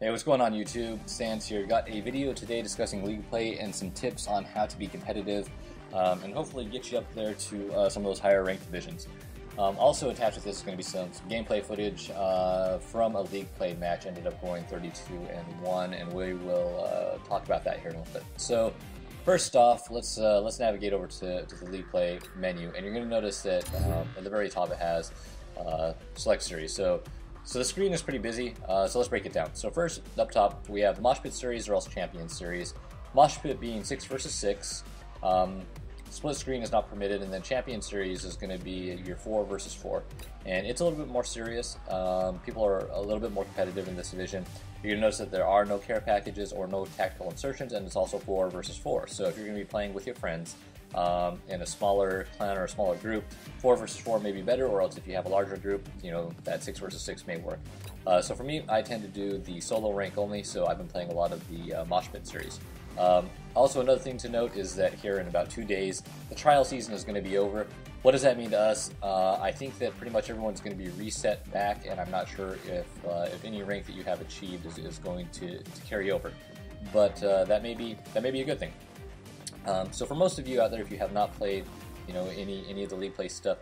Hey, what's going on YouTube? Sandz here. Got a video today discussing league play and some tips on how to be competitive and hopefully get you up there to some of those higher ranked divisions. Also attached with this is going to be some gameplay footage from a league play match. Ended up going 32-1, and we will talk about that here in a little bit. So first off, let's navigate over to the league play menu, and you're going to notice that at the very top it has select series. So the screen is pretty busy, so let's break it down. So first, up top, we have the Mosh Pit Series or else Champion Series. Mosh Pit being 6 versus 6. Split screen is not permitted, and then Champion Series is going to be your 4 versus 4. And it's a little bit more serious. People are a little bit more competitive in this division. You're going to notice that there are no care packages or no tactical insertions, and it's also 4 versus 4. So if you're going to be playing with your friends, in a smaller clan or a smaller group, 4 versus 4 may be better, or else if you have a larger group, you know, that 6 versus 6 may work. So for me, I tend to do the solo rank only, so I've been playing a lot of the Mosh Pit series. Also, another thing to note is that here in about 2 days, the trial season is going to be over. What does that mean to us? I think that pretty much everyone's going to be reset back, and I'm not sure if any rank that you have achieved is going to carry over. But that may be a good thing. So for most of you out there, if you have not played, you know, any of the league play stuff,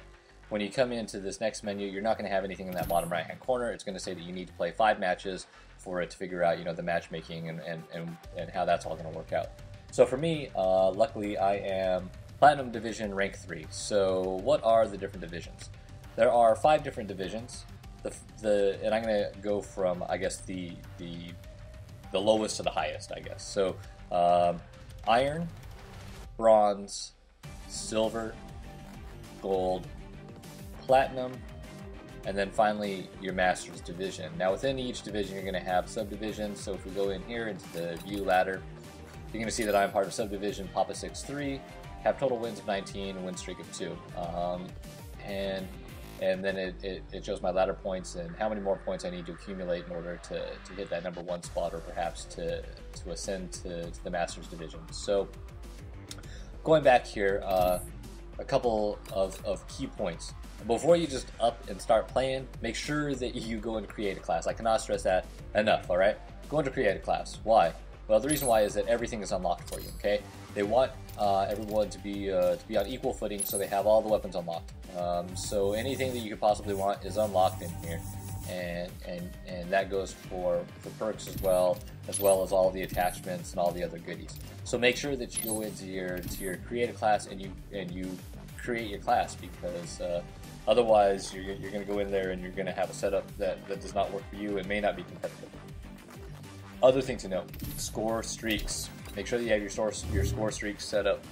when you come into this next menu, you're not going to have anything in that bottom right hand corner. It's going to say that you need to play 5 matches for it to figure out, you know, the matchmaking and how that's all going to work out. So for me, luckily I am Platinum Division rank 3. So what are the different divisions? There are 5 different divisions. And I'm going to go from, I guess, the lowest to the highest, I guess. So Iron, Bronze, Silver, Gold, Platinum, and then finally your Masters division. Now within each division you're going to have subdivisions, so if we go in here into the view ladder, you're going to see that I'm part of subdivision Papa 6-3, have total wins of 19, win streak of 2. And then it shows my ladder points and how many more points I need to accumulate in order to hit that number 1 spot, or perhaps to ascend to the Masters division. So going back here, a couple of key points. Before you just up and start playing, make sure that you go and create a class. I cannot stress that enough, alright? Go into create a class. Why? Well, the reason why is that everything is unlocked for you, okay? They want everyone to be on equal footing, so they have all the weapons unlocked. So anything that you could possibly want is unlocked in here. And that goes for perks as well as all the attachments and all the other goodies. So make sure that you go into your create a class and you create your class, because otherwise you're going to go in there and you're going to have a setup that does not work for you and may not be competitive. Other thing to note: score streaks. Make sure that you have your score streaks set up.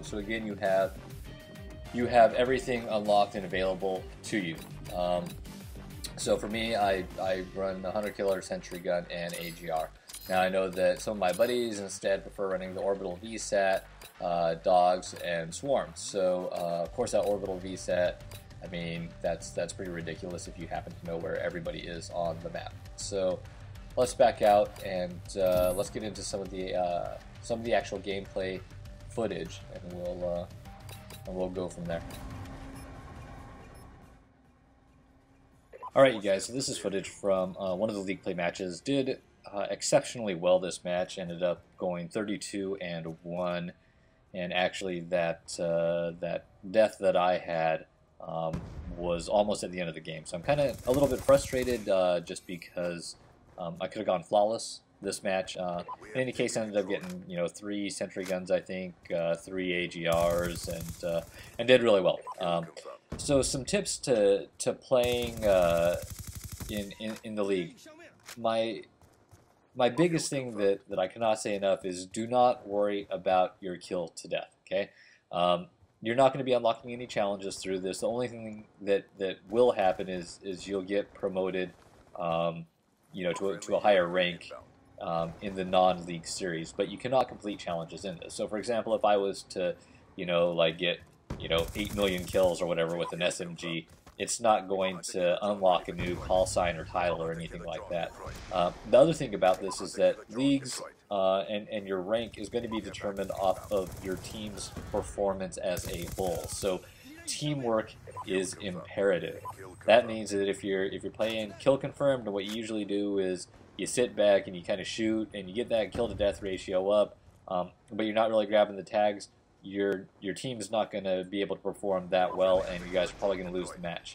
So again, you have everything unlocked and available to you. So for me, I run the Hunter Killer, Sentry Gun, and AGR. Now I know that some of my buddies instead prefer running the Orbital VSAT, Dogs, and Swarms. So of course that Orbital VSAT, I mean, that's pretty ridiculous if you happen to know where everybody is on the map. So let's back out and let's get into some of the actual gameplay footage, and we'll go from there. Alright you guys, so this is footage from one of the league play matches. Did exceptionally well this match, ended up going 32-1, and actually that death that I had was almost at the end of the game. So I'm kind of a little bit frustrated just because I could have gone flawless this match. In any case, I ended up getting, you know, 3 Sentry Guns, I think, 3 AGRs, and did really well. So some tips to playing in the league. My biggest thing that I cannot say enough is do not worry about your kill to death. Okay, you're not going to be unlocking any challenges through this. The only thing that will happen is you'll get promoted, you know, to a higher rank in the non-league series. But you cannot complete challenges in this. So for example, if I was to, you know, like get, you know, 8 million kills or whatever with an SMG, it's not going to unlock a new call sign or title or anything like that. The other thing about this is that leagues and your rank is going to be determined off of your team's performance as a whole. So teamwork is imperative. That means that if you're playing kill confirmed, what you usually do is you sit back and you kind of shoot and you get that kill to death ratio up, but you're not really grabbing the tags, your team is not going to be able to perform that well, and you guys are probably going to lose the match.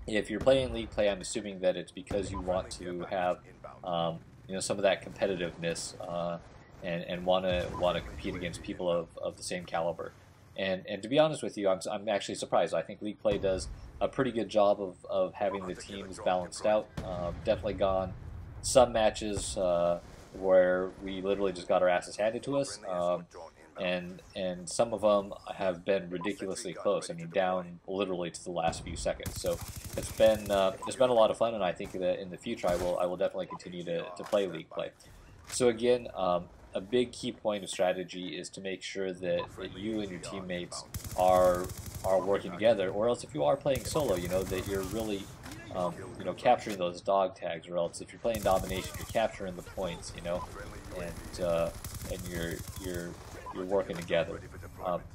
If you're playing league play, I'm assuming that it's because you want to have some of that competitiveness and want to compete against people of the same caliber. And to be honest with you, I'm actually surprised. I think league play does a pretty good job of having the teams balanced out. Definitely gone some matches where we literally just got our asses handed to us, and some of them have been ridiculously close. I mean, down literally to the last few seconds. So it's been a lot of fun, and I think that in the future I will definitely continue to play league play. So again, a big key point of strategy is to make sure that you and your teammates are working together, or else if you are playing solo, that you're really capturing those dog tags, or else if you're playing domination, you're capturing the points, and you're working together.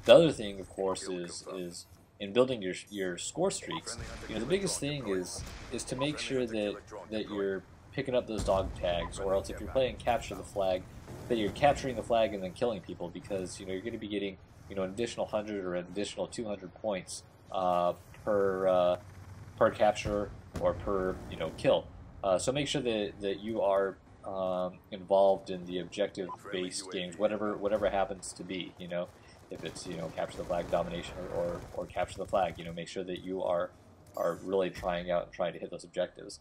The other thing, of course, is in building your score streaks. The biggest thing is to make sure that you're picking up those dog tags, or else if you're playing capture the flag, that you're capturing the flag and then killing people, because you're going to be getting an additional 100 or an additional 200 points per capture or per kill. So make sure that you are involved in the objective-based games, whatever happens to be. If it's capture the flag, domination, or capture the flag. Make sure that you are really trying out and trying to hit those objectives.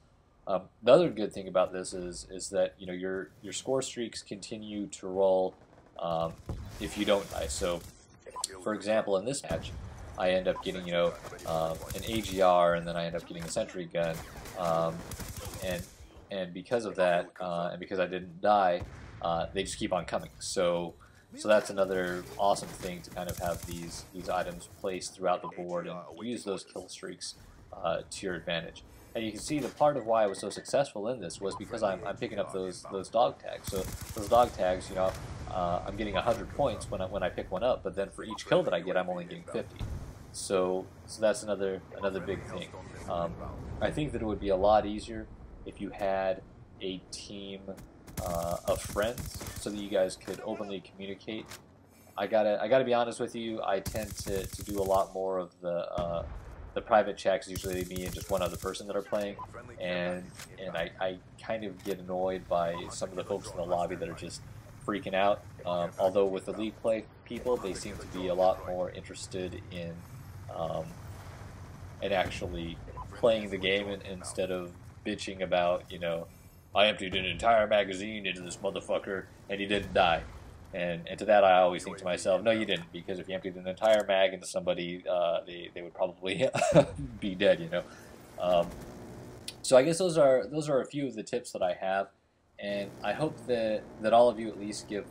The other good thing about this is that your score streaks continue to roll if you don't die. So, for example, in this match, I end up getting an AGR, and then I end up getting a Sentry gun, and because of that, and because I didn't die, they just keep on coming. So that's another awesome thing, to kind of have these items placed throughout the board and use those kill streaks to your advantage. And you can see the part of why I was so successful in this was because I'm picking up those dog tags. So those dog tags, I'm getting 100 points when I pick one up, but then for each kill that I get, I'm only getting 50. So that's another big thing. I think that it would be a lot easier if you had a team of friends, so that you guys could openly communicate. I gotta be honest with you. I tend to do a lot more of the private chats. Usually me and just one other person that are playing, and I kind of get annoyed by some of the folks in the lobby that are just freaking out. Although with the league play people, they seem to be a lot more interested in actually playing the game, instead of bitching about, I emptied an entire magazine into this motherfucker and he didn't die. And to that I always think to myself, no, you didn't, because if you emptied an entire mag into somebody, they would probably be dead, So I guess those are a few of the tips that I have, and I hope that all of you at least give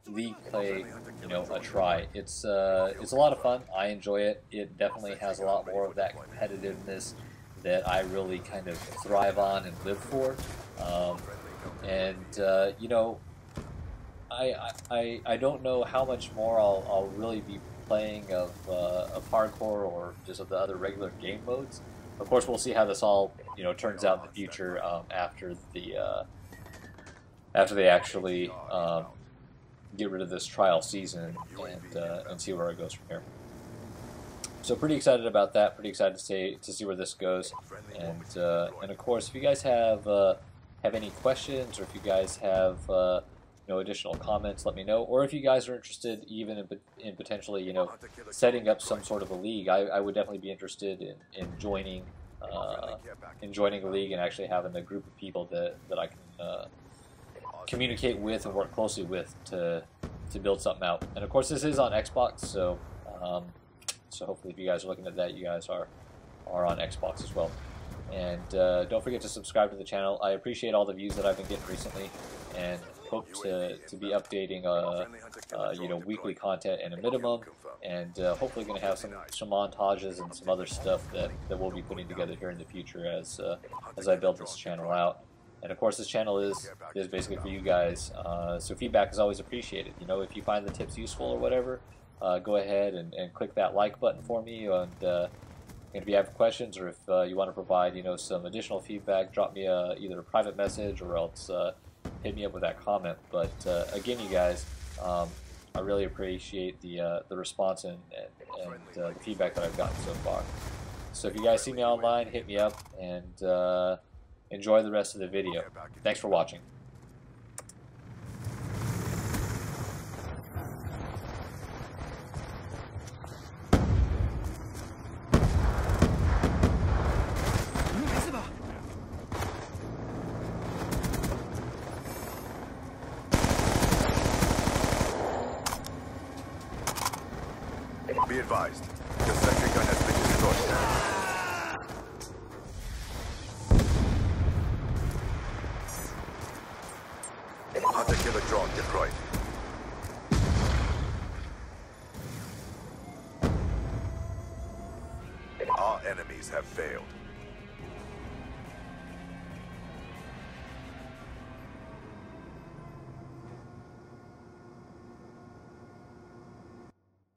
league play a try. It's a lot of fun. I enjoy it. It definitely has a lot more of that competitiveness that I really kind of thrive on and live for. I don't know how much more I'll really be playing of hardcore or just of the other regular game modes. Of course, we'll see how this all turns out in the future after they actually get rid of this trial season and see where it goes from here. So pretty excited about that. Pretty excited to see where this goes. And of course, if you guys have any questions, or if you guys have additional comments, let me know. Or if you guys are interested even in potentially setting up some sort of a league, I would definitely be interested in joining a league and actually having a group of people that I can communicate with and work closely with to build something out. And of course, this is on Xbox, so hopefully if you guys are looking at that, you guys are on Xbox as well. And don't forget to subscribe to the channel. I appreciate all the views that I've been getting recently, and hope to be updating weekly content at a minimum, and hopefully going to have some montages and some other stuff that we'll be putting together here in the future as I build this channel out. And of course, this channel is basically for you guys, so feedback is always appreciated. If you find the tips useful or whatever, go ahead and click that like button for me, And if you have questions, or if you want to provide, some additional feedback, drop me either a private message or else hit me up with that comment. But again, you guys, I really appreciate the response and the feedback that I've gotten so far. So if you guys see me online, hit me up and enjoy the rest of the video. Thanks for watching. Be advised, the sentry gun has been destroyed. Hunter-killer drone deployed. Our enemies have failed.